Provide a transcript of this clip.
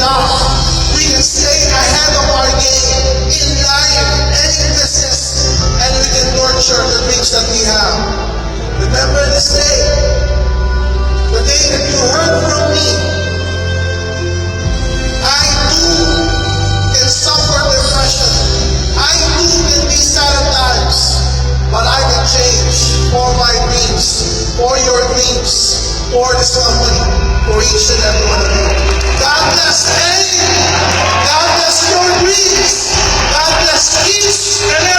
enough. We can stay ahead of our game in life and in business, and we can nurture the dreams that we have. Remember this day, the day that you heard from me. I too can suffer depression. I too can be sad at times, but I can change for my dreams, for your dreams, for this company, for each and every one of you. God bless AIM. God bless your dreams. God bless each and